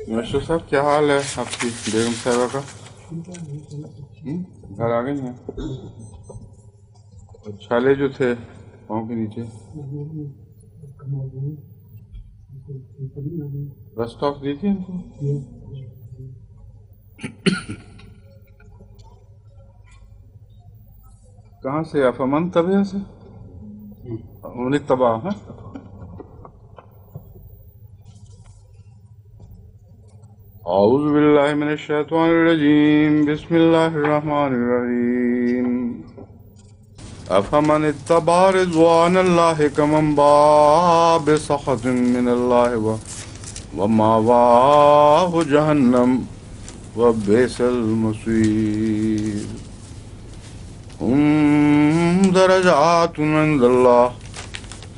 مشرف صاحب کیا حال ہے آپ کی بیگم صاحبہ کا؟ گھر آ گئی ہیں؟ چھالے جو تھے پاؤں کے نیچے رسٹ آف دی تھی ان کو؟ کہاں سے افمن طبیعہ سے انہیں تباہ ہے. اعوذ باللہ من الشیطان الرجیم بسم اللہ الرحمن الرحیم افمن اتبع رضوان اللہ کمن باء بسخط من اللہ ومأواہ جہنم وبئس المصیر ہم درجات عند اللہ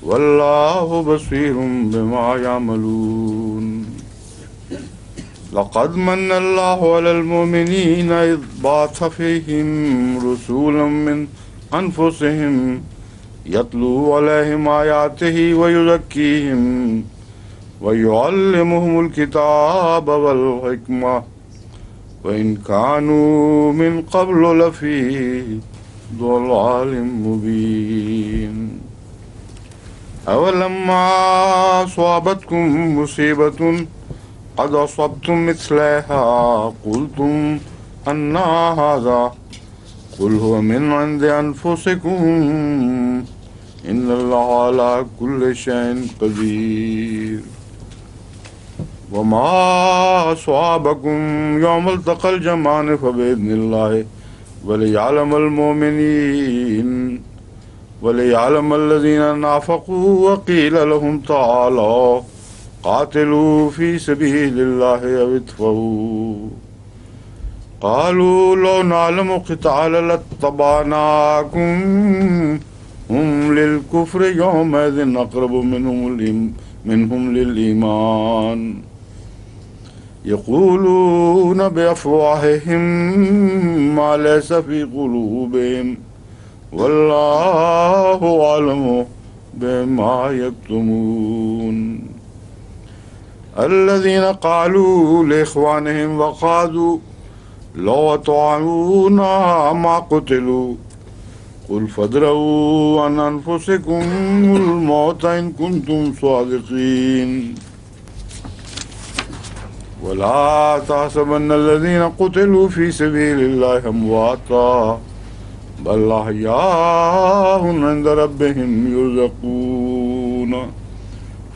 واللہ بصیر بما یعملون. لقد من اللہ علی المؤمنین اذ بعث فیہم رسولا من انفسہم یتلو علیہم آیاتہ ویزکیہم ویعلمہم الکتاب والحکمہ وإن كانوا من قبل لفي ضلال مبين. أولما أصابتكم مصيبة قد أصبتم مثلها قلتم أنّ هذا قل هو من عند أنفسكم إن الله على كل شيء قدير. وما أصابكم يوم التقى الجمعان فبإذن الله وليعلم المؤمنين وليعلم الذين نافقوا وقيل لهم تعالوا قاتلوا في سبيل الله أو ادفعوا قالوا لو نعلم قتالا لاتبعناكم هم للكفر يومئذ أقرب منهم للإيمان يقولون بأفواههم ما ليس في قلوبهم والله أعلم بما يكتمون. الذين قالوا لإخوانهم وقعدوا لو أطاعونا ما قتلوا قل فادرؤوا عن أنفسكم الموت إن كنتم صادقين. ولا تحسبن الذين قتلوا في سبيل الله أمواتا بل أحياء عند ربهم يرزقون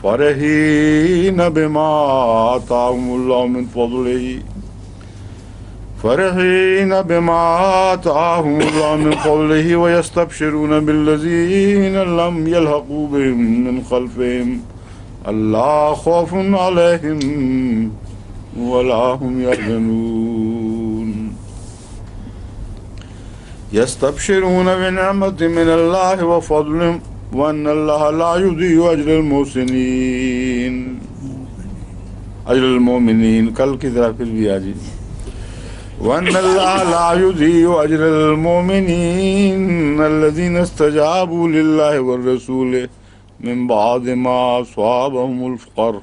فرحين بما آتاهم الله من فضله ويستبشرون بالذين لم يلحقوا بهم من خلفهم ألا خوف عليهم ولا هم يحزنون. يستبشرون بنعمة من الله وفضل وأن الله لا يضيع أجر المحسنين أجر المؤمنين کل کی طرح پھر بھی آجی وأن الله لا يضيع أجر المؤمنين الذين استجابوا لله والرسول من بعد ما أصابهم القرح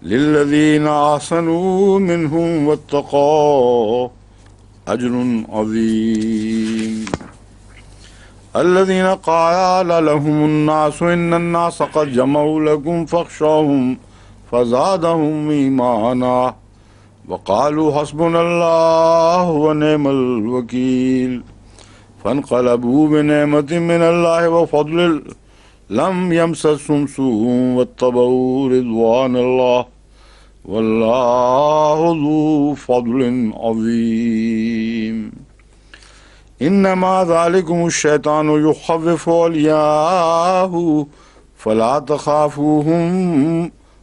للذين أحسنوا منهم واتقوا أجر عظيم. الذين قال لهم الناس إن الناس قد جمعوا لكم فاخشوهم فزادهم إيمانا وقالوا حسبنا الله ونعم الوكيل فانقلبوا بنعمة من الله وفضل لم يمسسهم سوء واتبعوا رضوان الله والله ذو فضل عظيم. إنما ذلكم الشيطان يخوف أولياءه فلا تخافوهم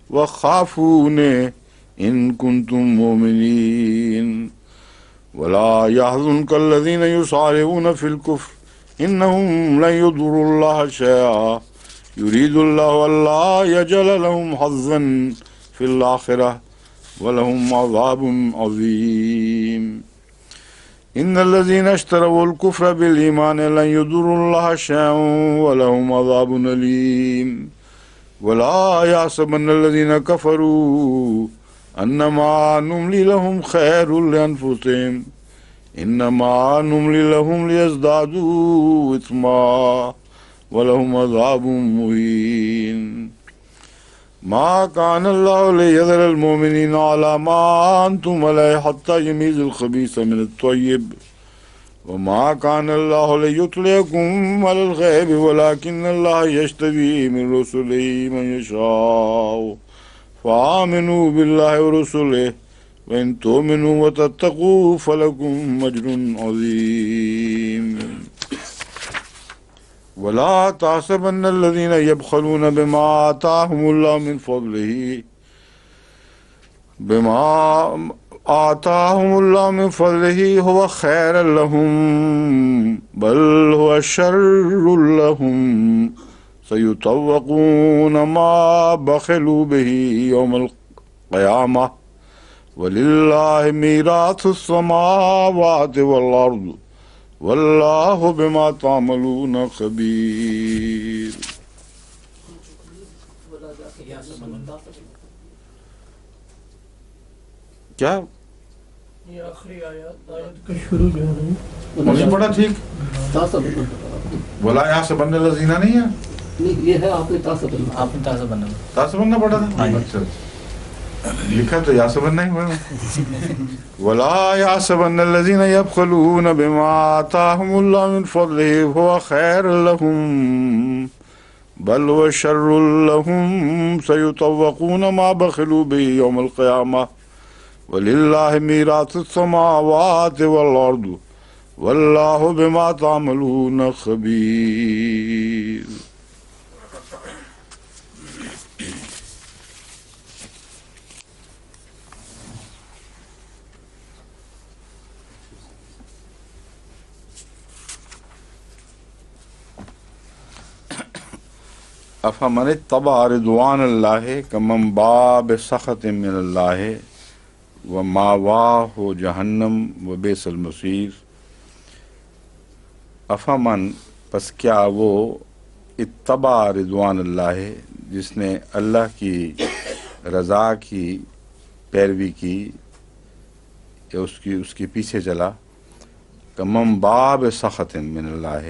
وخافون إن كنتم مؤمنين. ولا يحزنك الذين يسارعون في الكفر إنهم لن يضروا الله شيئا يريد الله ألا يجعل لهم حظا في الآخرة ولهم عذاب عظيم. إن الذين اشتروا الكفر بالإيمان لن يضروا الله شيئا ولهم عذاب أليم. ولا يحسبن الذين كفروا انما نملی لهم خیر لانفسهم انما نملی لهم لیزدادوا اثما ولهم عذاب مهین ما كان الله ليذر المؤمنين على ما أنتم عليه حتى يميز الخبيث من الطيب وما كان الله ليطلعكم على الغيب ولكن الله يجتبي من رسله من يشاء فآمنوا بالله ورسله وإن تؤمنوا وتتقوا فلكم أجر عظيم ولا تحسبن الذين يبخلون بما آتاهم الله من فضله هو خيرا لهم بل هو شر لهم سيطوقون ما بخلوا به يوم القيامة ولله ميراث السماوات والأرض واللہ بما تعملون خبیر. کیا یہ آخری آیت کا شروع جو ہے نہیں پڑھا ٹھیک؟ ولا یحسبن الذین نہیں ہے، یہ ہے آپ نے تاسبن پڑھا تھا. اچھا لکھا تو یحسبن نہیں ہوا. ولا يحسبن الذين يبخلون بما آتاهم الله من فضله هو خير لهم بل هو شر لهم سيطوقون ما بخلوا به يوم القيامة ولله ميراث السماوات والأرض والله بما تعملون خبير. افمن اتبع رضوان اللہ کمن باء بسخط من اللہ ومأواہ جہنم وبئس المصیر. افمن پس کیا وہ اتبع رضوان اللہ جس نے اللہ کی رضا کی پیروی کی یا اس کے پیچھے چلا، کمن باء بسخط من اللہ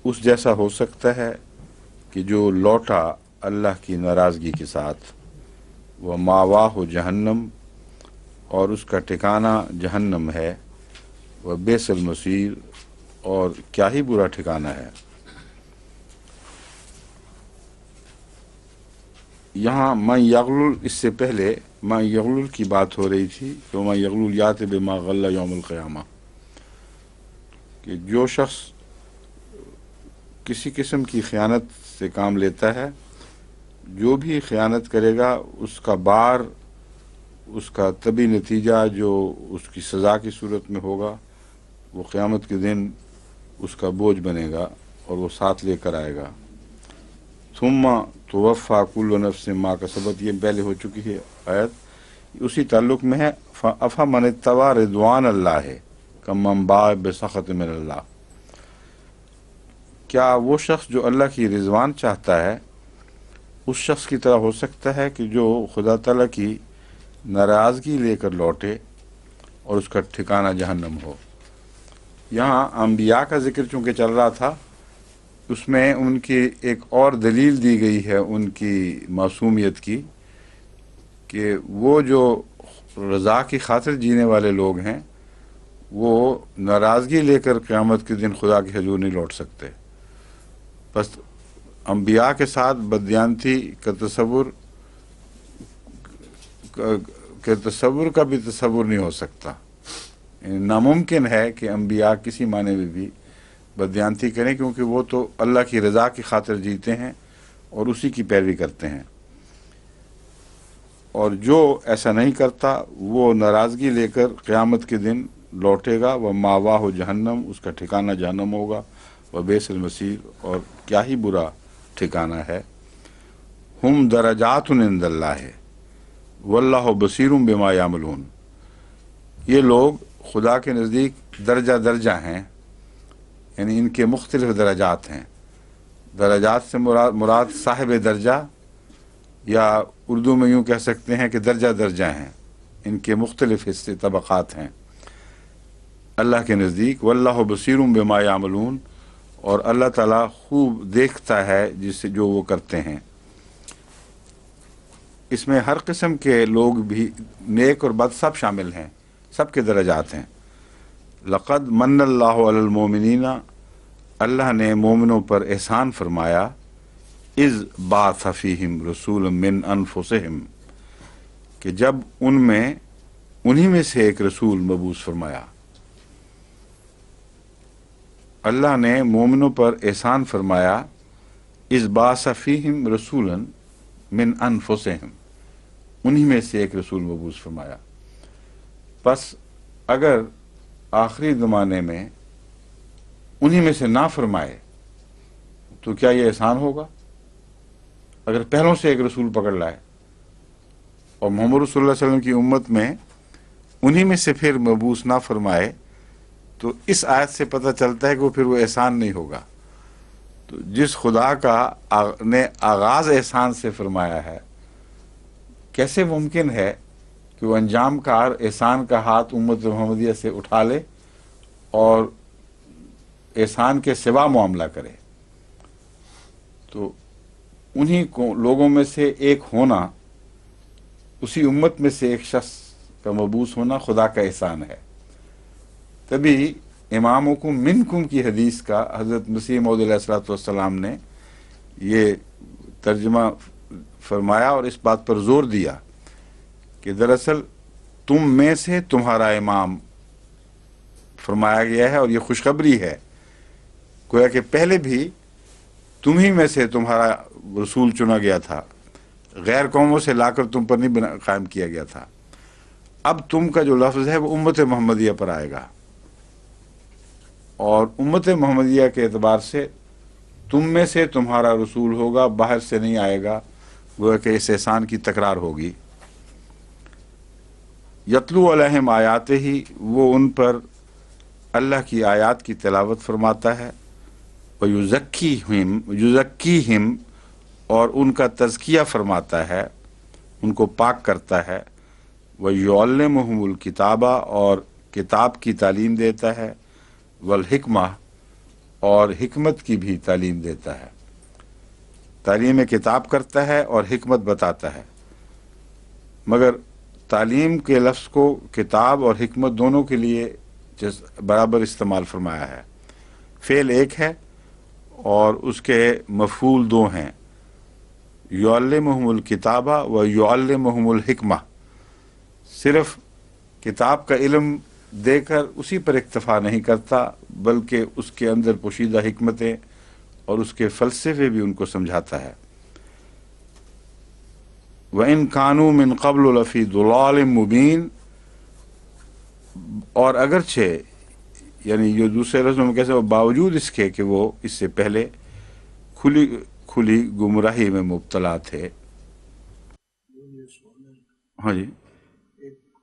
اس جیسا ہو سکتا ہے کہ جو لوٹا اللہ کی ناراضگی کے ساتھ، وہ ماواہ جہنم اور اس کا ٹھکانہ جہنم ہے، وہ بئس المصیر اور کیا ہی برا ٹھکانہ ہے. یہاں من یغلل، اس سے پہلے من یغلل کی بات ہو رہی تھی کہ من یغلل یات بما غل یوم القیامہ، کہ جو شخص کسی قسم کی خیانت سے کام لیتا ہے، جو بھی خیانت کرے گا اس کا بار، اس کا طبی نتیجہ جو اس کی سزا کی صورت میں ہوگا، وہ قیامت کے دن اس کا بوجھ بنے گا اور وہ ساتھ لے کر آئے گا. ثم توفی کل نفس ما کسبت، یہ پہلے ہو چکی ہے آیت، اسی تعلق میں ہے. افمن اتبع رضوان اللہ کمن باء بسخط من اللہ، کیا وہ شخص جو اللہ کی رضوان چاہتا ہے اس شخص کی طرح ہو سکتا ہے کہ جو خدا تعالیٰ کی ناراضگی لے کر لوٹے اور اس کا ٹھکانہ جہنم ہو. یہاں انبیاء کا ذکر چونکہ چل رہا تھا، اس میں ان کی ایک اور دلیل دی گئی ہے ان کی معصومیت کی، کہ وہ جو رضا کی خاطر جینے والے لوگ ہیں وہ ناراضگی لے کر قیامت کے دن خدا کے حضور نہیں لوٹ سکتے. بس انبیاء کے ساتھ بددیانتی کا تصور کا بھی تصور نہیں ہو سکتا. ناممکن ہے کہ انبیاء کسی معنی میں بھی بددیانتی کریں، کیونکہ وہ تو اللہ کی رضا کی خاطر جیتے ہیں اور اسی کی پیروی کرتے ہیں. اور جو ایسا نہیں کرتا وہ ناراضگی لے کر قیامت کے دن لوٹے گا، وہ ماواہ جہنم، اس کا ٹھکانہ جہنم ہوگا، وہ بئس المصیر اور کیا ہی برا ٹھکانہ ہے. ہم درجات عند اللہ واللہ بصیر بما یعملون، یہ لوگ خدا کے نزدیک درجہ درجہ ہیں، یعنی ان کے مختلف درجات ہیں. درجات سے مراد صاحب درجہ یا اردو میں یوں کہہ سکتے ہیں کہ درجہ درجہ ہیں، ان کے مختلف حصے طبقات ہیں اللہ کے نزدیک۔ واللہ بصیر بما یعملون، اور اللہ تعالیٰ خوب دیکھتا ہے جو وہ کرتے ہیں۔ اس میں ہر قسم کے لوگ بھی، نیک اور بد سب شامل ہیں، سب کے درجات ہیں۔ لقد من اللہ علی المومنین، اللہ نے مومنوں پر احسان فرمایا، اذ بعث فیہم رسولا من انفسہم، کہ جب انہی میں سے ایک رسول مبعوث فرمایا۔ اللہ نے مومنوں پر احسان فرمایا، اذ بعث فیہم رسولا من انفسہم، انہی میں سے ایک رسول مبعوث فرمایا۔ پس اگر آخری زمانے میں انہی میں سے نہ فرمائے تو کیا یہ احسان ہوگا؟ اگر پہلوں سے ایک رسول پکڑ لائے اور محمد رسول اللہ علیہ وسلم کی امت میں انہی میں سے پھر مبعوث نہ فرمائے، تو اس آیت سے پتہ چلتا ہے کہ وہ پھر وہ احسان نہیں ہوگا۔ تو جس خدا نے آغاز احسان سے فرمایا ہے، کیسے ممکن ہے کہ وہ انجام کار احسان کا ہاتھ امت محمدیہ سے اٹھا لے اور احسان کے سوا معاملہ کرے؟ تو انہی لوگوں میں سے ایک ہونا، اسی امت میں سے ایک شخص کا مبعوث ہونا خدا کا احسان ہے۔ تبھی امامکم منکم کی حدیث کا حضرت مسیح موعود علیہ الصلوۃ والسلام نے یہ ترجمہ فرمایا اور اس بات پر زور دیا کہ دراصل تم میں سے تمہارا امام فرمایا گیا ہے، اور یہ خوشخبری ہے، گویا کہ پہلے بھی تمہیں میں سے تمہارا رسول چنا گیا تھا، غیر قوموں سے لا کر تم پر نہیں قائم کیا گیا تھا۔ اب تم کا جو لفظ ہے وہ امت محمدیہ پر آئے گا، اور امت محمدیہ کے اعتبار سے تم میں سے تمہارا رسول ہوگا، باہر سے نہیں آئے گا، گویا کہ اس احسان کی تکرار ہوگی۔ یتلو علیہم آیاتہ، وہ ان پر اللہ کی آیات کی تلاوت فرماتا ہے، یزکیہم، اور ان کا تزکیہ فرماتا ہے، ان کو پاک کرتا ہے، ویعلمہم الکتابہ، اور کتاب کی تعلیم دیتا ہے، والحکمہ، اور حکمت کی بھی تعلیم دیتا ہے۔ تعلیم کتاب کرتا ہے اور حکمت بتاتا ہے، مگر تعلیم کے لفظ کو کتاب اور حکمت دونوں کے لیے برابر استعمال فرمایا ہے۔ فعل ایک ہے اور اس کے مفعول دو ہیں، یعلمہم الکتابہ و یعلمہم الحکمہ۔ صرف کتاب کا علم دے کر اسی پر اکتفا نہیں کرتا، بلکہ اس کے اندر پوشیدہ حکمتیں اور اس کے فلسفے بھی ان کو سمجھاتا ہے۔ وَإِن كَانُوا مِن قَبْلُ لَفِي ضَلَالٍ مُبِينٍ، اور اگرچہ یعنی یہ دوسرے لفظ میں کیسے، باوجود اس کے کہ وہ اس سے پہلے کھلی گمراہی میں مبتلا تھے۔ ہاں جی،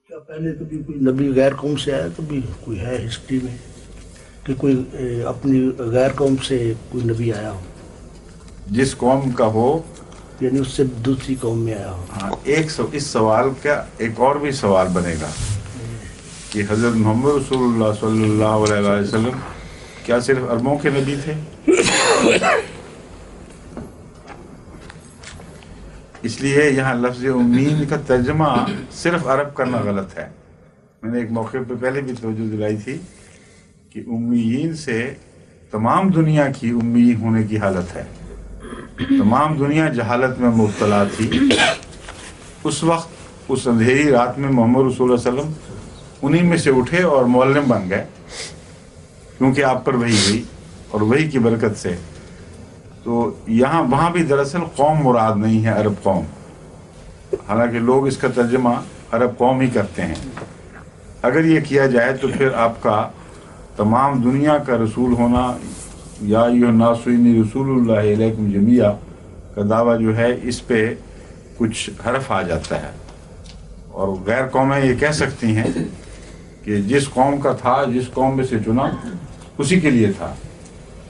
کیا پہلے کبھی کوئی نبی غیر قوم سے آیا؟ کبھی کوئی ہے ہسٹری میں کہ کوئی اپنی غیر قوم سے کوئی نبی آیا ہو، جس قوم کا ہو، یعنی اس سے دوسری قوم میں آیا ہو؟ ہاں، اس سوال کا ایک اور بھی سوال بنے گا کہ حضرت محمد رسول اللہ صلی اللہ علیہ وسلم کیا صرف عربوں کے نبی تھے؟ اس لیے یہاں لفظ امین کا ترجمہ صرف عرب کرنا غلط ہے۔ میں نے ایک موقع پہ پہلے بھی توجہ دلائی تھی کہ امیین سے تمام دنیا کی امی ہونے کی حالت ہے، تمام دنیا جہالت میں مبتلا تھی۔ اس وقت اس اندھیری رات میں محمد رسول اللہ علیہ وسلم انہی میں سے اٹھے اور معلم بن گئے، کیونکہ آپ پر وحی ہوئی اور وحی کی برکت سے۔ تو وہاں بھی دراصل قوم مراد نہیں ہے، عرب قوم، حالانکہ لوگ اس کا ترجمہ عرب قوم ہی کرتے ہیں۔ اگر یہ کیا جائے تو پھر آپ کا تمام دنیا کا رسول ہونا، یا ایھا الناس انی رسول اللہ الیکم جمیعا کا دعویٰ جو ہے، اس پہ کچھ حرف آ جاتا ہے، اور غیر قومیں یہ کہہ سکتی ہیں کہ جس قوم کا تھا، جس قوم میں سے چنا، اسی کے لیے تھا،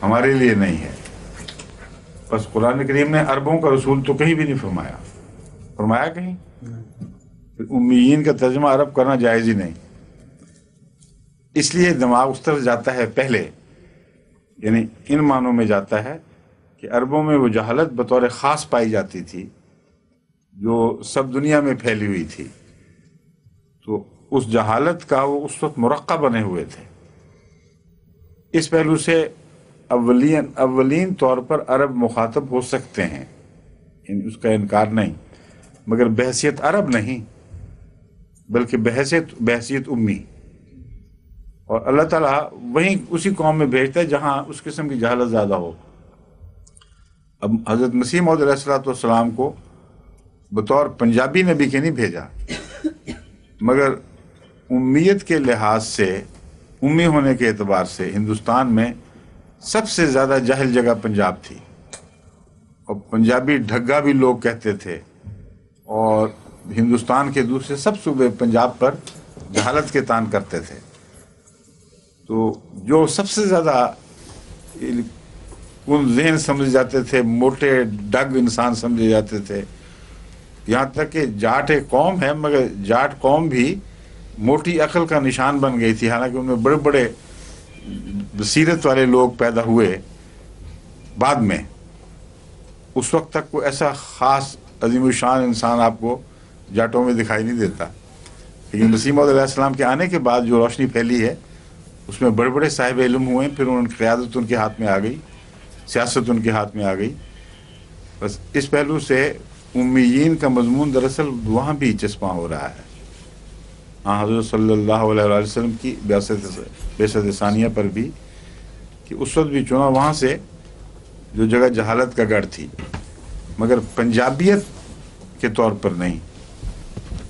ہمارے لیے نہیں ہے۔ بس قرآن کریم نے عربوں کا رسول تو کہیں بھی نہیں فرمایا، فرمایا کہیں؟ پھر امیین کا ترجمہ عرب کرنا جائز ہی نہیں، اس لیے دماغ اس طرف جاتا ہے پہلے، یعنی ان معنوں میں جاتا ہے کہ عربوں میں وہ جہالت بطور خاص پائی جاتی تھی جو سب دنیا میں پھیلی ہوئی تھی، تو اس جہالت کا وہ اس وقت مرقع بنے ہوئے تھے۔ اس پہلو سے اولین طور پر عرب مخاطب ہو سکتے ہیں، اس کا انکار نہیں، مگر بحیثیت عرب نہیں بلکہ بحیثیت امی، اور اللہ تعالیٰ وہیں اسی قوم میں بھیجتا ہے جہاں اس قسم کی جہالت زیادہ ہو۔ اب حضرت مسیح موعود علیہ الصلوۃ والسلام کو بطور پنجابی نبی کے نہیں بھیجا، مگر امیت کے لحاظ سے، امی ہونے کے اعتبار سے ہندوستان میں سب سے زیادہ جاہل جگہ پنجاب تھی، اور پنجابی ڈھگا بھی لوگ کہتے تھے، اور ہندوستان کے دوسرے سب صوبے پنجاب پر جہالت کے تان کرتے تھے۔ تو جو سب سے زیادہ ان ذہن سمجھے جاتے تھے، موٹے ڈگ انسان سمجھے جاتے تھے، یہاں تک کہ جاٹ ایک قوم ہے مگر جاٹ قوم بھی موٹی عقل کا نشان بن گئی تھی، حالانکہ ان میں بڑے بڑے بصیرت والے لوگ پیدا ہوئے بعد میں۔ اس وقت تک کوئی ایسا خاص عظیم الشان انسان آپ کو جاٹوں میں دکھائی نہیں دیتا، لیکن مسیح موعود علیہ السلام کے آنے کے بعد جو روشنی پھیلی ہے اس میں بڑے بڑے صاحب علم ہوئے، پھر ان کی قیادت ان کے ہاتھ میں آ گئی، سیاست ان کے ہاتھ میں آ گئی۔ بس اس پہلو سے امیین کا مضمون دراصل وہاں بھی چسپاں ہو رہا ہے، حضرت صلی اللہ علیہ وسلم کی بعثت ثانیہ پر بھی، کہ اس وقت بھی چنا وہاں سے جو جگہ جہالت کا گڑھ تھی، مگر پنجابیت کے طور پر نہیں،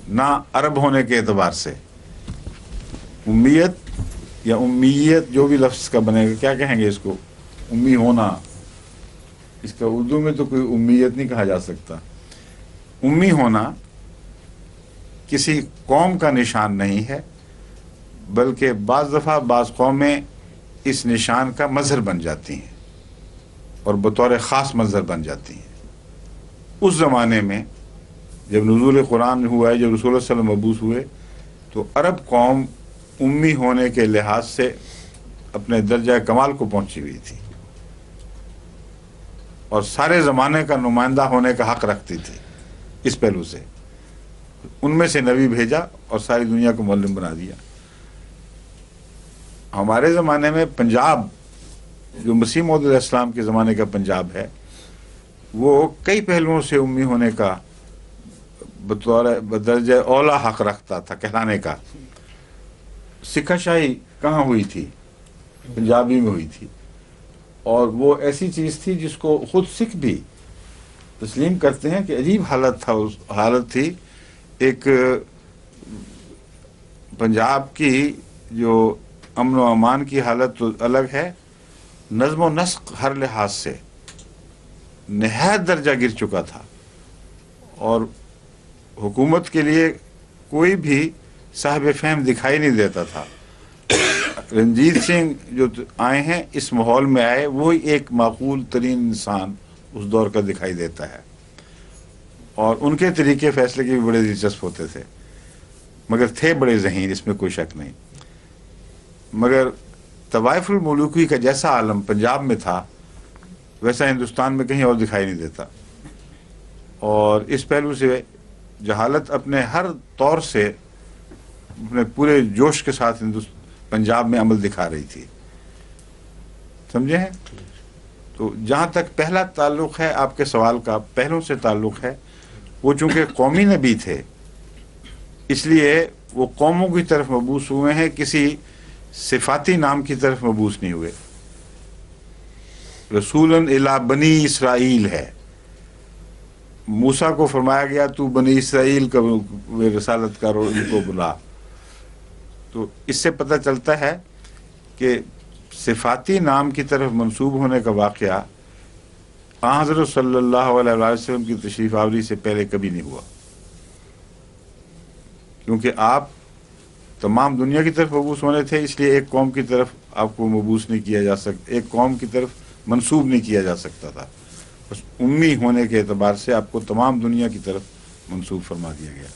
نہ عرب ہونے کے اعتبار سے۔ امیت یا امیت جو بھی لفظ کا بنے گا، کیا کہیں گے اس کو، امی ہونا، اس کا اردو میں تو کوئی امیت نہیں کہا جا سکتا۔ امی ہونا کسی قوم کا نشان نہیں ہے، بلکہ بعض دفعہ بعض قومیں اس نشان کا مظہر بن جاتی ہیں اور بطور خاص مظہر بن جاتی ہیں۔ اس زمانے میں جب نزول قرآن ہوا ہے، جب رسول اللہ صلی اللہ علیہ وسلم مبعوث ہوئے، تو عرب قوم امی ہونے کے لحاظ سے اپنے درجہ کمال کو پہنچی ہوئی تھی اور سارے زمانے کا نمائندہ ہونے کا حق رکھتی تھی۔ اس پہلو سے ان میں سے نبی بھیجا اور ساری دنیا کو معلم بنا دیا۔ ہمارے زمانے میں پنجاب، جو مسیح موعود علیہ السلام کے زمانے کا پنجاب ہے، وہ کئی پہلوؤں سے امی ہونے کا بطور درجہ اولا حق رکھتا تھا کہلانے کا۔ سکھا شاہی کہاں ہوئی تھی؟ پنجابی میں ہوئی تھی، اور وہ ایسی چیز تھی جس کو خود سکھ بھی تسلیم کرتے ہیں کہ عجیب حالت تھی۔ ایک پنجاب کی جو امن و امان کی حالت تو الگ ہے، نظم و نسق ہر لحاظ سے نہایت درجہ گر چکا تھا، اور حکومت کے لیے کوئی بھی صاحب فہم دکھائی نہیں دیتا تھا۔ رنجیت سنگھ جو آئے ہیں، اس ماحول میں آئے، وہی ایک معقول ترین انسان اس دور کا دکھائی دیتا ہے، اور ان کے طریقے فیصلے کے بھی بڑے دلچسپ ہوتے تھے، مگر تھے بڑے ذہین، اس میں کوئی شک نہیں۔ مگر طوائف الملوکی کا جیسا عالم پنجاب میں تھا، ویسا ہندوستان میں کہیں اور دکھائی نہیں دیتا، اور اس پہلو سے جہالت اپنے ہر طور سے اپنے پورے جوش کے ساتھ پنجاب میں عمل دکھا رہی تھی، سمجھے ہیں؟ تو جہاں تک پہلا تعلق ہے آپ کے سوال کا، پہلوں سے تعلق ہے، وہ چونکہ قومی نبی تھے اس لیے وہ قوموں کی طرف مبعوث ہوئے ہیں، کسی صفاتی نام کی طرف مبعوث نہیں ہوئے۔ رسولاً الی بنی اسرائیل ہے، موسیٰ کو فرمایا گیا تو بنی اسرائیل کا رسالت کر اور ان کو بلا۔ تو اس سے پتہ چلتا ہے کہ صفاتی نام کی طرف منسوب ہونے کا واقعہ حضرت صلی اللہ علیہ وسلم کی تشریف آوری سے پہلے کبھی نہیں ہوا، کیونکہ آپ تمام دنیا کی طرف مبعوث ہونے تھے، اس لیے ایک قوم کی طرف آپ کو مبعوث نہیں کیا جا سکتا، ایک قوم کی طرف منسوب نہیں کیا جا سکتا تھا۔ بس امی ہونے کے اعتبار سے آپ کو تمام دنیا کی طرف منسوخ فرما دیا گیا.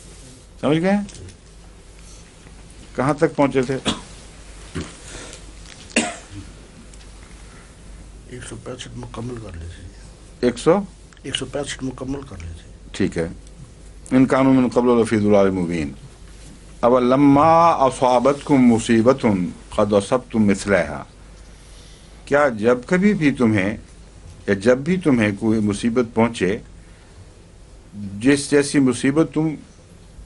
سمجھ گئے؟ کہاں تک پہنچے تھے؟ 165 مکمل کر لیجیے. 165 مکمل کر لیجیے. ٹھیک ہے. ان کانوا من قبل لفی ضلال مبین. اب لما اصابتکم مصیبت قد اصبتم مثلها. کیا جب کبھی بھی تمہیں یا جب بھی تمہیں کوئی مصیبت پہنچے جس جیسی مصیبت تم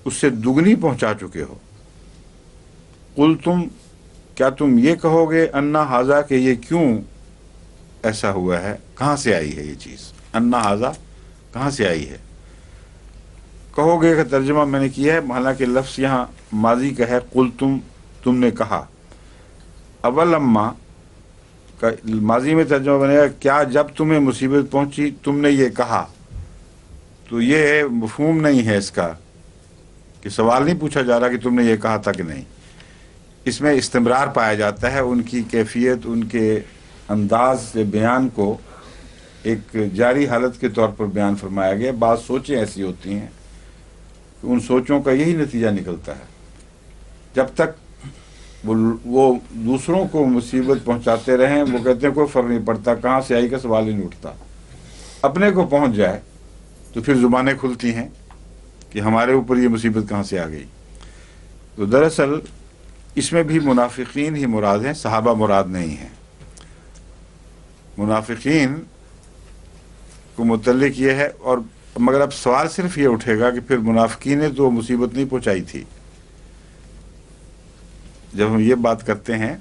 اس سے دگنی پہنچا چکے ہو، قل تم کیا تم یہ کہو گے انا ھذا کہ یہ کیوں ایسا ہوا ہے، کہاں سے آئی ہے یہ چیز، انا ھذا کہاں سے آئی ہے. کہو گے کا ترجمہ میں نے کیا ہے، حالانکہ لفظ یہاں ماضی کا ہے. قل تم نے کہا. اولما کا ماضی میں ترجمہ بنے گا کیا جب تمہیں مصیبت پہنچی تم نے یہ کہا. تو یہ مفہوم نہیں ہے اس کا کہ سوال نہیں پوچھا جا رہا کہ تم نے یہ کہا تھا کہ نہیں. اس میں استمرار پایا جاتا ہے، ان کی کیفیت، ان کے انداز سے بیان کو ایک جاری حالت کے طور پر بیان فرمایا گیا. بعض سوچیں ایسی ہوتی ہیں کہ ان سوچوں کا یہی نتیجہ نکلتا ہے. جب تک وہ دوسروں کو مصیبت پہنچاتے رہیں وہ کہتے ہیں کوئی فرق نہیں پڑتا، کہاں سے آئی کا سوال ہی نہیں اٹھتا. اپنے کو پہنچ جائے تو پھر زبانیں کھلتی ہیں کہ ہمارے اوپر یہ مصیبت کہاں سے آ گئی. تو دراصل اس میں بھی منافقین ہی مراد ہیں، صحابہ مراد نہیں ہیں. منافقین کو متعلق یہ ہے. اور مگر اب سوال صرف یہ اٹھے گا کہ پھر منافقین نے تو مصیبت نہیں پہنچائی تھی. جب ہم یہ بات کرتے ہیں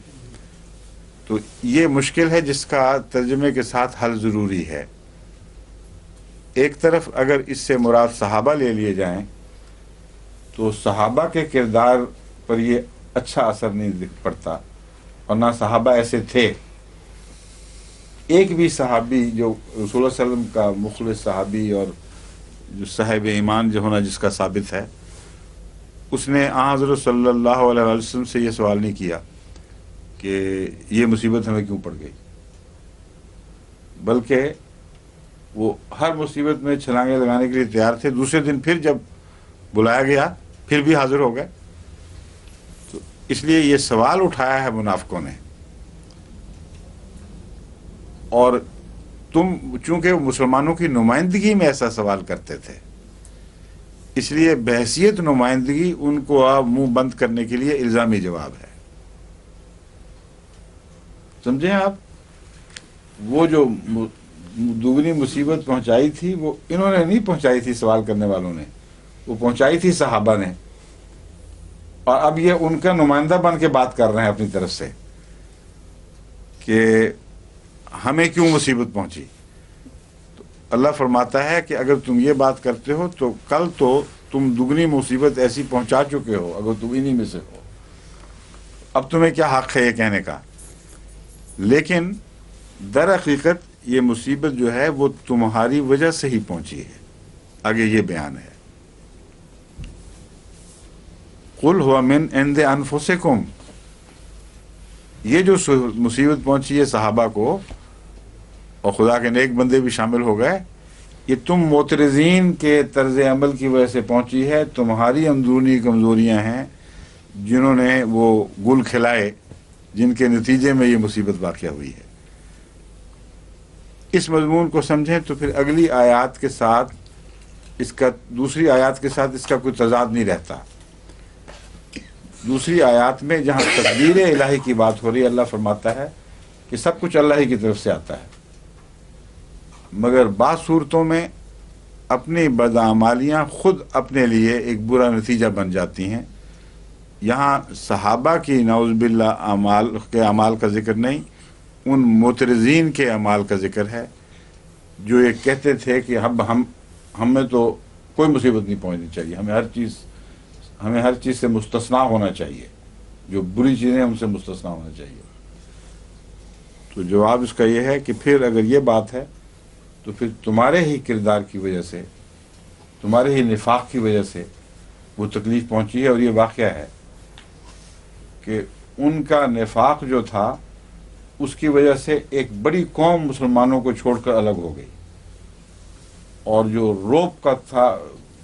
تو یہ مشکل ہے جس کا ترجمے کے ساتھ حل ضروری ہے. ایک طرف اگر اس سے مراد صحابہ لے لیے جائیں تو صحابہ کے کردار پر یہ اچھا اثر نہیں پڑتا، اور نہ صحابہ ایسے تھے. ایک بھی صحابی جو رسول اللہ صلی اللہ علیہ وسلم کا مخلص صحابی اور جو صاحب ایمان جو ہونا جس کا ثابت ہے، اس نے حضرت صلی اللہ علیہ وسلم سے یہ سوال نہیں کیا کہ یہ مصیبت ہمیں کیوں پڑ گئی، بلکہ وہ ہر مصیبت میں چھلانگیں لگانے کے لیے تیار تھے. دوسرے دن پھر جب بلایا گیا پھر بھی حاضر ہو گئے. تو اس لیے یہ سوال اٹھایا ہے منافقوں نے. اور تم چونکہ مسلمانوں کی نمائندگی میں ایسا سوال کرتے تھے، اس لیے بحیثیت نمائندگی ان کو آپ منہ بند کرنے کے لیے الزامی جواب ہے. سمجھیں آپ؟ وہ جو دگنی مصیبت پہنچائی تھی وہ انہوں نے نہیں پہنچائی تھی، سوال کرنے والوں نے، وہ پہنچائی تھی صحابہ نے. اور اب یہ ان کا نمائندہ بن کے بات کر رہے ہیں اپنی طرف سے کہ ہمیں کیوں مصیبت پہنچی. تو اللہ فرماتا ہے کہ اگر تم یہ بات کرتے ہو تو کل تو تم دگنی مصیبت ایسی پہنچا چکے ہو اگر تم انہی میں سے ہو. اب تمہیں کیا حق ہے یہ کہنے کا. لیکن در حقیقت یہ مصیبت جو ہے وہ تمہاری وجہ سے ہی پہنچی ہے. آگے یہ بیان ہے، قل هو من عند انفسکم. یہ جو مصیبت پہنچی ہے صحابہ کو اور خدا کے نیک بندے بھی شامل ہو گئے، یہ تم معترضین کے طرز عمل کی وجہ سے پہنچی ہے. تمہاری اندرونی کمزوریاں ہیں جنہوں نے وہ گل کھلائے جن کے نتیجے میں یہ مصیبت واقع ہوئی ہے. اس مضمون کو سمجھیں تو پھر اگلی آیات کے ساتھ اس کا، دوسری آیات کے ساتھ اس کا کوئی تضاد نہیں رہتا. دوسری آیات میں جہاں تقدیر الہی کی بات ہو رہی ہے، اللہ فرماتا ہے کہ سب کچھ اللہ ہی کی طرف سے آتا ہے، مگر بعض صورتوں میں اپنی بدعمالیاں خود اپنے لیے ایک برا نتیجہ بن جاتی ہیں. یہاں صحابہ کی نعوذ باللہ اعمال کا ذکر نہیں، ان معترضین کے اعمال کا ذکر ہے جو یہ کہتے تھے کہ ہمیں تو کوئی مصیبت نہیں پہنچنی چاہیے، ہمیں ہر چیز سے مستثنا ہونا چاہیے، جو بری چیزیں ہم سے مستثنا ہونا چاہیے. تو جواب اس کا یہ ہے کہ پھر اگر یہ بات ہے تو پھر تمہارے ہی کردار کی وجہ سے، تمہارے ہی نفاق کی وجہ سے وہ تکلیف پہنچی ہے. اور یہ واقعہ ہے کہ ان کا نفاق جو تھا اس کی وجہ سے ایک بڑی قوم مسلمانوں کو چھوڑ کر الگ ہو گئی، اور جو روب کا تھا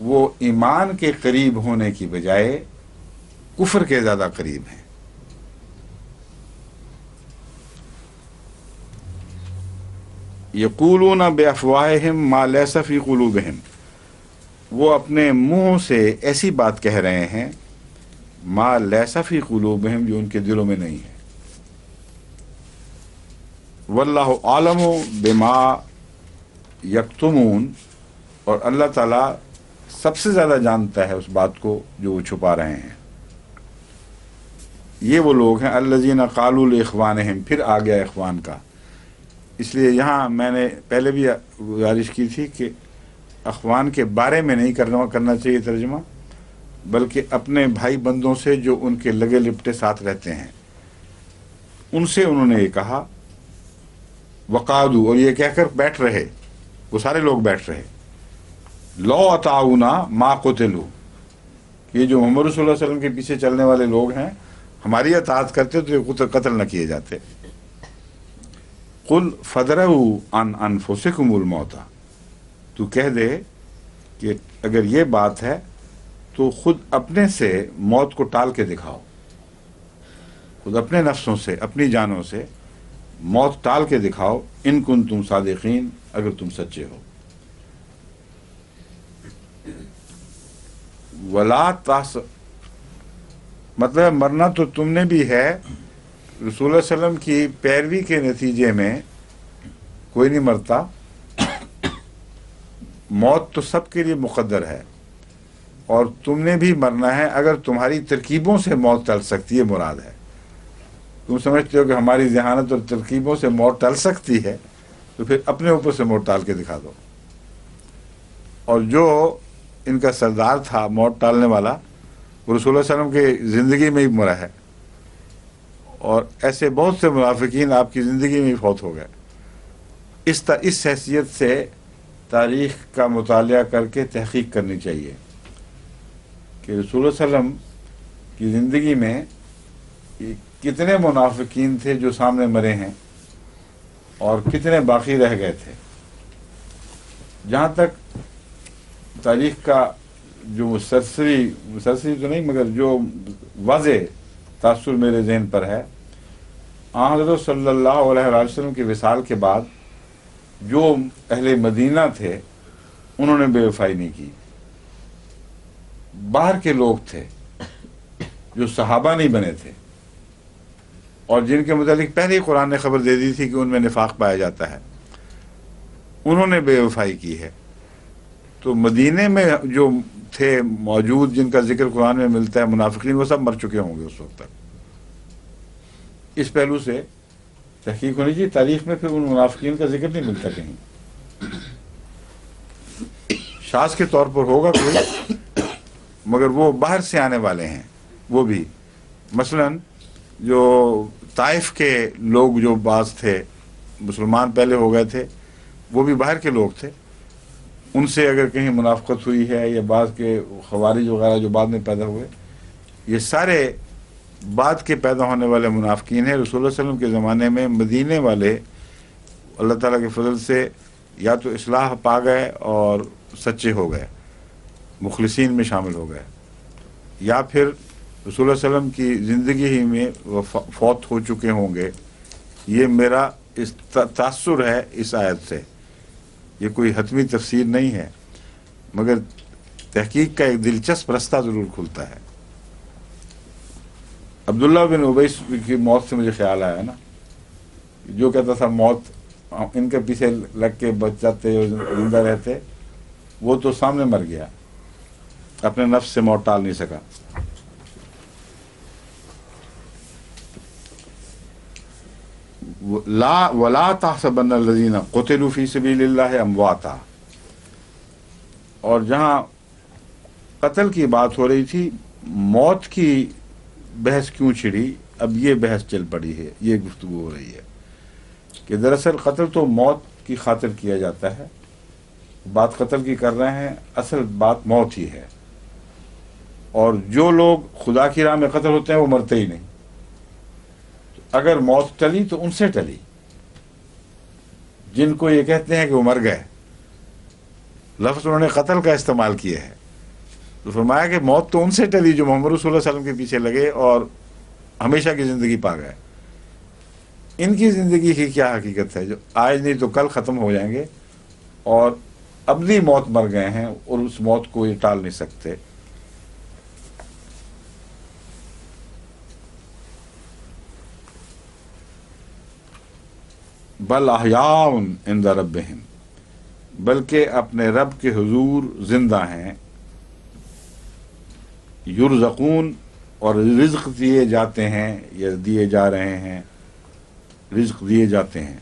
وہ ایمان کے قریب ہونے کی بجائے کفر کے زیادہ قریب ہیں. یقولون بافواہہم ما لیس فی قلوبہم، وہ اپنے منہوں سے ایسی بات کہہ رہے ہیں ما لیس فی قلوبہم، جو ان کے دلوں میں نہیں ہے. واللہ عالم بما یکتمون، اور اللہ تعالیٰ سب سے زیادہ جانتا ہے اس بات کو جو وہ چھپا رہے ہیں. یہ وہ لوگ ہیں الذین قالوا لاخوانہم، پھر آ گیا اخوان کا. اس لیے یہاں میں نے پہلے بھی گزارش کی تھی کہ اخوان کے بارے میں نہیں کرنا چاہیے ترجمہ، بلکہ اپنے بھائی بندوں سے جو ان کے لگے لپٹے ساتھ رہتے ہیں ان سے انہوں نے یہ کہا. وقعدوا، اور یہ کہہ کر بیٹھ رہے، وہ سارے لوگ بیٹھ رہے. لو اطاعونا ما قتلوا، یہ جو محمد صلی اللہ علیہ وسلم کے پیچھے چلنے والے لوگ ہیں ہماری اطاعت کرتے تو یہ قتل نہ کیے جاتے. قل فدرؤوا عن انفسکم الموت، تو کہہ دے کہ اگر یہ بات ہے تو خود اپنے سے موت کو ٹال کے دکھاؤ، خود اپنے نفسوں سے، اپنی جانوں سے موت ٹال کے دکھاؤ. ان کنتم صادقین، اگر تم سچے ہو. ولا تحس، مطلب مرنا تو تم نے بھی ہے. رسول اللہ علیہ وسلم کی پیروی کے نتیجے میں کوئی نہیں مرتا، موت تو سب کے لیے مقدر ہے، اور تم نے بھی مرنا ہے. اگر تمہاری ترکیبوں سے موت ٹل سکتی ہے مراد ہے. تم سمجھتے ہو کہ ہماری ذہانت اور ترکیبوں سے موت ٹل سکتی ہے تو پھر اپنے اوپر سے موت ٹال کے دکھا دو. اور جو ان کا سردار تھا موت ٹالنے والا، وہ رسول اللہ علیہ وسلم کی زندگی میں ہی مرا ہے، اور ایسے بہت سے منافقین آپ کی زندگی میں ہی فوت ہو گئے. اس حیثیت سے تاریخ کا مطالعہ کر کے تحقیق کرنی چاہیے کہ رسول اللہ علیہ وسلم کی زندگی میں کتنے منافقین تھے جو سامنے مرے ہیں اور کتنے باقی رہ گئے تھے. جہاں تک تاریخ کا جو مسلسلی تو نہیں مگر جو واضح تاثر میرے ذہن پر ہے، حضرت صلی اللہ علیہ وسلم کے وصال کے بعد جو اہل مدینہ تھے انہوں نے بے وفائی نہیں کی. باہر کے لوگ تھے جو صحابہ نہیں بنے تھے اور جن کے متعلق پہلے ہی قرآن نے خبر دے دی تھی کہ ان میں نفاق پایا جاتا ہے، انہوں نے بے وفائی کی ہے. تو مدینے میں جو تھے موجود جن کا ذکر قرآن میں ملتا ہے منافقین، وہ سب مر چکے ہوں گے اس وقت تک. اس پہلو سے تحقیق ہونی چاہیے. تاریخ میں پھر ان منافقین کا ذکر نہیں ملتا کہیں. شاذ کے طور پر ہوگا کوئی، مگر وہ باہر سے آنے والے ہیں. وہ بھی مثلاً جو طائف کے لوگ جو بعض تھے مسلمان پہلے ہو گئے تھے، وہ بھی باہر کے لوگ تھے. ان سے اگر کہیں منافقت ہوئی ہے، یا بعض کے خوارج وغیرہ جو بعد میں پیدا ہوئے، یہ سارے بعد کے پیدا ہونے والے منافقین ہیں. رسول اللہ علیہ وسلم کے زمانے میں مدینے والے اللہ تعالیٰ کے فضل سے یا تو اصلاح پا گئے اور سچے ہو گئے، مخلصین میں شامل ہو گئے، یا پھر رسول اللہ علیہ وسلم کی زندگی ہی میں وہ فوت ہو چکے ہوں گے. یہ میرا اس تاثر ہے اس آیت سے. یہ کوئی حتمی تفسیر نہیں ہے، مگر تحقیق کا ایک دلچسپ رستہ ضرور کھلتا ہے. عبداللہ بن ابی کی موت سے مجھے خیال آیا نا، جو کہتا تھا موت ان کے پیچھے لگ کے بچ جاتے اور زندہ رہتے، وہ تو سامنے مر گیا، اپنے نفس سے موت ٹال نہیں سکا. لا ولا تحسبن الذین قتلوا فی سبیل اللہ امواتا. اور جہاں قتل کی بات ہو رہی تھی، موت کی بحث کیوں چھڑی؟ اب یہ بحث چل پڑی ہے، یہ گفتگو ہو رہی ہے کہ دراصل قتل تو موت کی خاطر کیا جاتا ہے. بات قتل کی کر رہے ہیں، اصل بات موت ہی ہے. اور جو لوگ خدا کی راہ میں قتل ہوتے ہیں وہ مرتے ہی نہیں. اگر موت ٹلی تو ان سے ٹلی جن کو یہ کہتے ہیں کہ وہ مر گئے. لفظ انہوں نے قتل کا استعمال کیا ہے، تو فرمایا کہ موت تو ان سے ٹلی جو محمد رسول اللہ صلی اللہ علیہ وسلم کے پیچھے لگے اور ہمیشہ کی زندگی پا گئے. ان کی زندگی کی کیا حقیقت ہے؟ جو آج نہیں تو کل ختم ہو جائیں گے اور ابدی موت مر گئے ہیں اور اس موت کو یہ ٹال نہیں سکتے. بل احیاء عند ربہم، بلکہ اپنے رب کے حضور زندہ ہیں. یرزقون، اور رزق دیے جاتے ہیں یا دیے جا رہے ہیں، رزق دیے جاتے ہیں.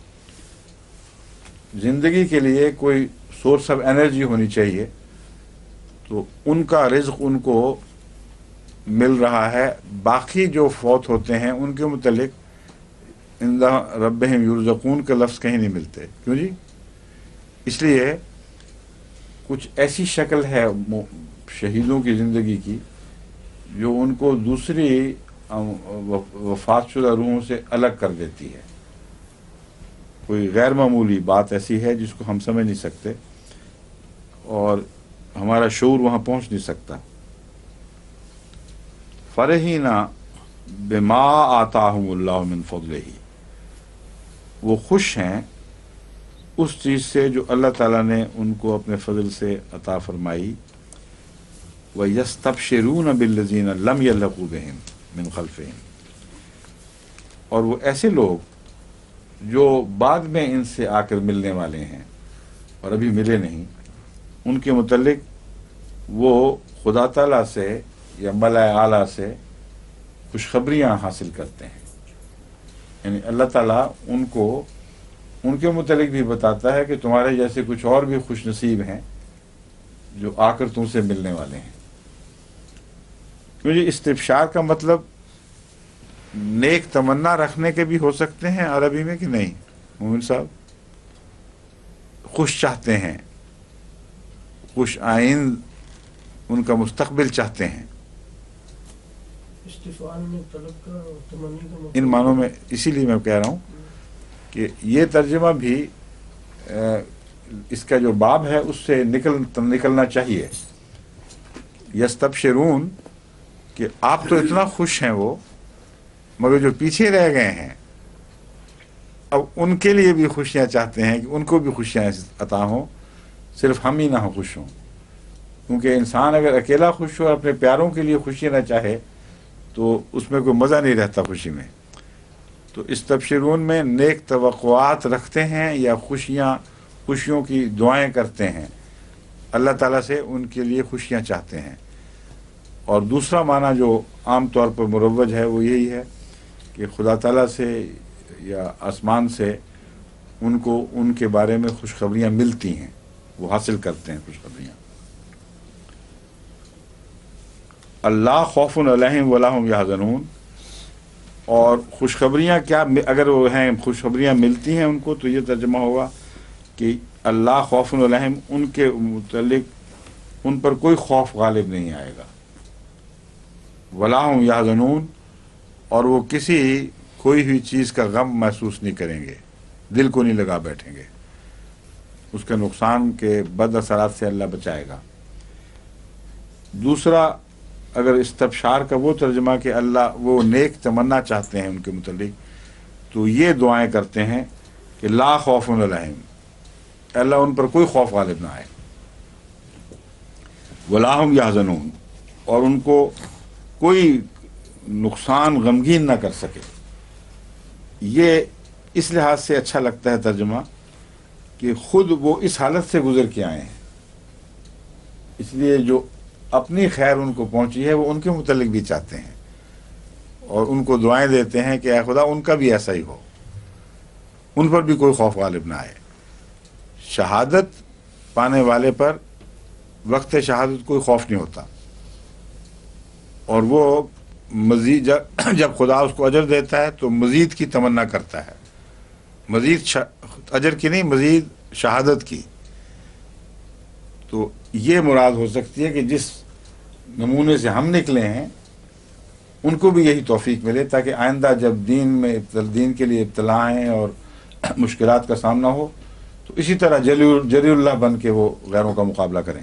زندگی کے لیے کوئی سورس آف انرجی ہونی چاہیے، تو ان کا رزق ان کو مل رہا ہے. باقی جو فوت ہوتے ہیں ان کے متعلق عند ربہم یرزقون کے لفظ کہیں نہیں ملتے. کیوں جی؟ اس لیے کچھ ایسی شکل ہے شہیدوں کی زندگی کی جو ان کو دوسری وفات شدہ روحوں سے الگ کر دیتی ہے. کوئی غیر معمولی بات ایسی ہے جس کو ہم سمجھ نہیں سکتے اور ہمارا شعور وہاں پہنچ نہیں سکتا. فرحین بما آتاہم اللہ من فضلہ، وہ خوش ہیں اس چیز سے جو اللہ تعالیٰ نے ان کو اپنے فضل سے عطا فرمائی. وَيَسْتَبْشِرُونَ بِالَّذِينَ لَمْ يَلْحَقُوا بِهِمْ مِنْ خَلْفِهِمْ، اور وہ ایسے لوگ جو بعد میں ان سے آ کر ملنے والے ہیں اور ابھی ملے نہیں، ان کے متعلق وہ خدا تعالیٰ سے یا ملائے اعلیٰ سے خوشخبریاں حاصل کرتے ہیں. یعنی اللہ تعالیٰ ان کو ان کے متعلق بھی بتاتا ہے کہ تمہارے جیسے کچھ اور بھی خوش نصیب ہیں جو آ کر تم سے ملنے والے ہیں. کیونکہ استبشار کا مطلب نیک تمنا رکھنے کے بھی ہو سکتے ہیں عربی میں کہ نہیں مومن صاحب؟ خوش چاہتے ہیں، خوش آئند ان کا مستقبل چاہتے ہیں. استفعال میں طلب کا اور تمنی کا مطلب ان معنوں میں اسی لیے میں کہہ رہا ہوں کہ یہ ترجمہ بھی اس کا جو باب ہے اس سے نکلنا چاہیے. یستبشرون کہ آپ تو اتنا خوش ہیں وہ، مگر جو پیچھے رہ گئے ہیں اب ان کے لیے بھی خوشیاں چاہتے ہیں کہ ان کو بھی خوشیاں عطا ہوں، صرف ہم ہی نہ خوش ہوں. کیونکہ انسان اگر اکیلا خوش ہو اور اپنے پیاروں کے لیے خوشی نہ چاہے تو اس میں کوئی مزہ نہیں رہتا خوشی میں. تو استبشرون میں نیک توقعات رکھتے ہیں یا خوشیوں کی دعائیں کرتے ہیں، اللہ تعالیٰ سے ان کے لیے خوشیاں چاہتے ہیں. اور دوسرا معنی جو عام طور پر مروج ہے وہ یہی ہے کہ خدا تعالیٰ سے یا آسمان سے ان کو ان کے بارے میں خوشخبریاں ملتی ہیں، وہ حاصل کرتے ہیں خوشخبریاں. اللہ خوف علیہم ولا هم یحزنون، اور خوشخبریاں کیا اگر وہ ہیں خوشخبریاں ملتی ہیں ان کو تو یہ ترجمہ ہوگا کہ اللہ خوف علیہم، ان کے متعلق ان پر کوئی خوف غالب نہیں آئے گا. ولا هم یحزنون، اور وہ کوئی بھی چیز کا غم محسوس نہیں کریں گے، دل کو نہیں لگا بیٹھیں گے. اس کے نقصان کے بد اثرات سے اللہ بچائے گا. دوسرا اگر استبشار کا وہ ترجمہ کہ اللہ وہ نیک تمنا چاہتے ہیں ان کے متعلق تو یہ دعائیں کرتے ہیں کہ لا خوف علیہم، اللہ ان پر کوئی خوف غالب نہ آئے. ولا هم یحزنون، اور ان کو کوئی نقصان غمگین نہ کر سکے. یہ اس لحاظ سے اچھا لگتا ہے ترجمہ کہ خود وہ اس حالت سے گزر کے آئے ہیں، اس لیے جو اپنی خیر ان کو پہنچی ہے وہ ان کے متعلق بھی چاہتے ہیں اور ان کو دعائیں دیتے ہیں کہ اے خدا ان کا بھی ایسا ہی ہو، ان پر بھی کوئی خوف غالب نہ آئے. شہادت پانے والے پر وقت شہادت کوئی خوف نہیں ہوتا، اور وہ مزید جب خدا اس کو اجر دیتا ہے تو مزید کی تمنا کرتا ہے، مزید اجر کی نہیں، مزید شہادت کی. تو یہ مراد ہو سکتی ہے کہ جس نمونے سے ہم نکلے ہیں ان کو بھی یہی توفیق ملے تاکہ آئندہ جب دین کے لیے ابتلاءیں اور مشکلات کا سامنا ہو تو اسی طرح جری اللہ بن کے وہ غیروں کا مقابلہ کریں.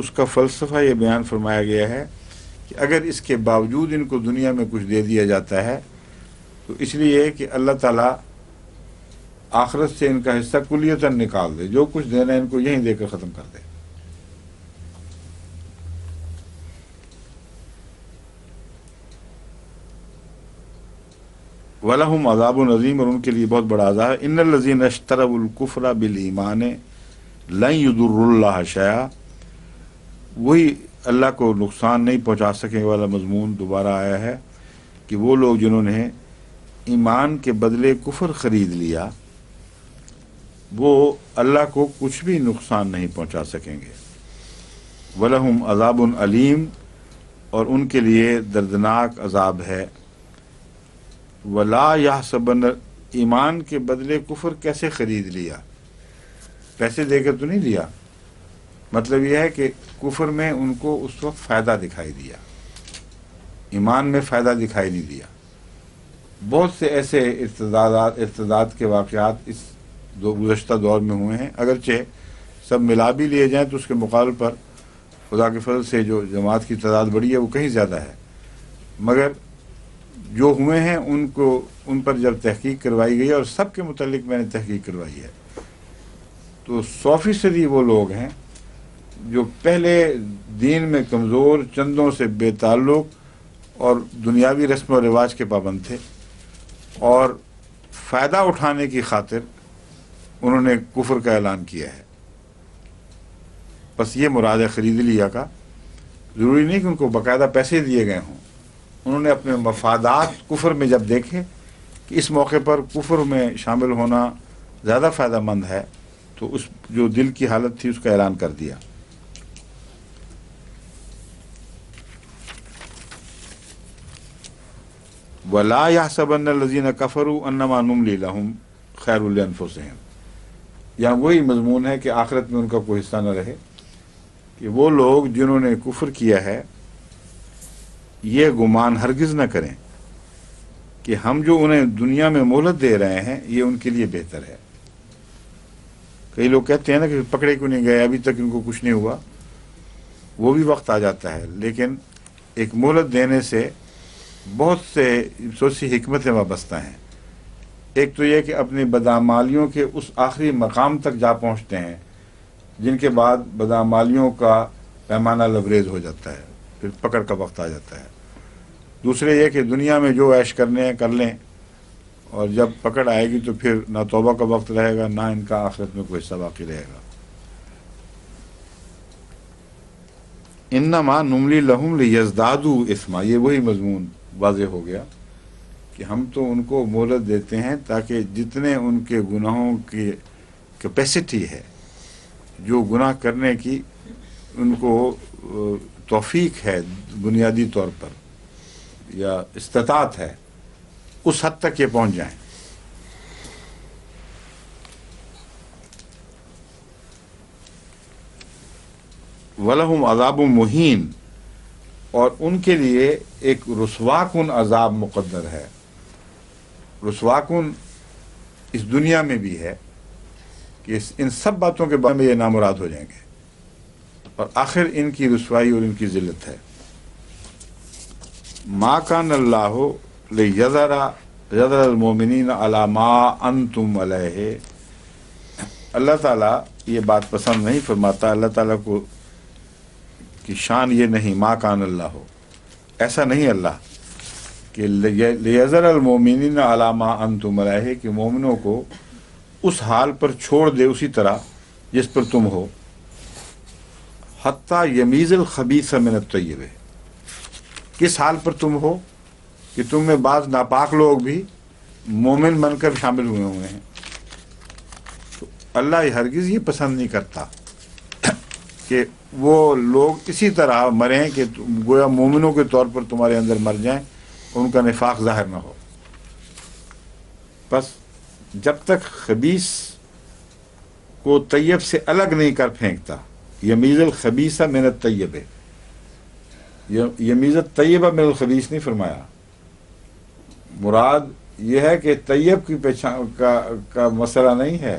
اس کا فلسفہ یہ بیان فرمایا گیا ہے کہ اگر اس کے باوجود ان کو دنیا میں کچھ دے دیا جاتا ہے تو اس لیے کہ اللہ تعالیٰ آخرت سے ان کا حصہ کلیتاً نکال دے، جو کچھ دینا ہے ان کو یہیں دے کر ختم کر دے۔ وَلَهُمْ عَذَابٌ عَظِيمٌ، اور ان کے لیے بہت بڑا عذاب ہے۔ إِنَّ الَّذِينَ اشْتَرَوُا الْكُفْرَ بِالْإِيمَانِ لَن يُضُرُّوا اللَّهَ شَيْئًا، وہی اللہ کو نقصان نہیں پہنچا سکے والا مضمون دوبارہ آیا ہے کہ وہ لوگ جنہوں نے ایمان کے بدلے کفر خرید لیا وہ اللہ کو کچھ بھی نقصان نہیں پہنچا سکیں گے۔ وَلَهُمْ عَذَابٌ عَلِيمٌ، اور ان کے لیے دردناک عذاب ہے۔ وَلَا يَحْسَبَنَّ، ایمان کے بدلے کفر کیسے خرید لیا؟ پیسے دے کر تو نہیں لیا، مطلب یہ ہے کہ کفر میں ان کو اس وقت فائدہ دکھائی دیا، ایمان میں فائدہ دکھائی نہیں دیا۔ بہت سے ایسے ارتداد کے واقعات اس گزشتہ دور میں ہوئے ہیں، اگرچہ سب ملا بھی لیے جائیں تو اس کے مقابل پر خدا کے فضل سے جو جماعت کی تعداد بڑی ہے وہ کہیں زیادہ ہے، مگر جو ہوئے ہیں ان پر جب تحقیق کروائی گئی اور سب کے متعلق میں نے تحقیق کروائی ہے تو 100% وہ لوگ ہیں جو پہلے دین میں کمزور، چندوں سے بے تعلق اور دنیاوی رسم و رواج کے پابند تھے، اور فائدہ اٹھانے کی خاطر انہوں نے کفر کا اعلان کیا ہے۔ بس یہ مراد ہے خرید لیا کا، ضروری نہیں کہ ان کو باقاعدہ پیسے دیے گئے ہوں، انہوں نے اپنے مفادات کفر میں جب دیکھے کہ اس موقع پر کفر میں شامل ہونا زیادہ فائدہ مند ہے تو اس جو دل کی حالت تھی اس کا اعلان کر دیا۔ وَلَا يَحْسَبَنَّ الَّذِينَ كَفَرُوا أَنَّمَا نُمْلِي لَهُمْ خَيْرٌ لِأَنفُسِهِمْ، یہاں وہی مضمون ہے کہ آخرت میں ان کا کوئی حصہ نہ رہے کہ وہ لوگ جنہوں نے کفر کیا ہے یہ گمان ہرگز نہ کریں کہ ہم جو انہیں دنیا میں مہلت دے رہے ہیں یہ ان کے لیے بہتر ہے۔ کئی لوگ کہتے ہیں نا کہ پکڑے کیوں نہیں گئے، ابھی تک ان کو کچھ نہیں ہوا، وہ بھی وقت آ جاتا ہے، لیکن ایک مہلت دینے سے بہت سے سوچی حکمتیں وابستہ ہیں۔ ایک تو یہ کہ اپنی بدعمالیوں کے اس آخری مقام تک جا پہنچتے ہیں جن کے بعد بدعمالیوں کا پیمانہ لبریز ہو جاتا ہے، پھر پکڑ کا وقت آ جاتا ہے۔ دوسرے یہ کہ دنیا میں جو عیش کرنے ہیں کر لیں، اور جب پکڑ آئے گی تو پھر نہ توبہ کا وقت رہے گا نہ ان کا آخرت میں کوئی حصہ باقی رہے گا۔ انما نملی لہم لیزدادوا اثما، یہ وہی مضمون واضح ہو گیا کہ ہم تو ان کو مہلت دیتے ہیں تاکہ جتنے ان کے گناہوں کی کیپیسٹی ہے، جو گناہ کرنے کی ان کو توفیق ہے بنیادی طور پر یا استطاعت ہے، اس حد تک یہ پہنچ جائیں۔ وَلَهُمْ عَذَابٌ مُهِينٌ، اور ان کے لیے ایک رسوا کن عذاب مقدر ہے۔ رسوا کن اس دنیا میں بھی ہے کہ ان سب باتوں کے بارے میں یہ نامراد ہو جائیں گے، اور آخر ان کی رسوائی اور ان کی ذلت ہے۔ ما کان اللہ لیذر المؤمنین علی ما انتم علیہ، اللہ تعالیٰ یہ بات پسند نہیں فرماتا، اللہ تعالیٰ کو کی شان یہ نہیں، ما کان اللہ ہو، ایسا نہیں اللہ کہ لیذر المؤمنین علی ما انتم علیہ، کہ مومنوں کو اس حال پر چھوڑ دے اسی طرح جس پر تم ہو، حتیٰ یمیز الخبیث من الطیب، کس حال پر تم ہو کہ تم میں بعض ناپاک لوگ بھی مومن بن کر شامل ہوئے ہیں۔ تو اللہ ہرگز یہ پسند نہیں کرتا کہ وہ لوگ اسی طرح مریں کہ گویا مومنوں کے طور پر تمہارے اندر مر جائیں، ان کا نفاق ظاہر نہ ہو۔ بس جب تک خبیث کو طیب سے الگ نہیں کر پھینکتا، یمیز الخبیث من الطیب، یمیز الطیبہ من الخبیث نہیں فرمایا، مراد یہ ہے کہ طیب کی پہچان کا مسئلہ نہیں ہے،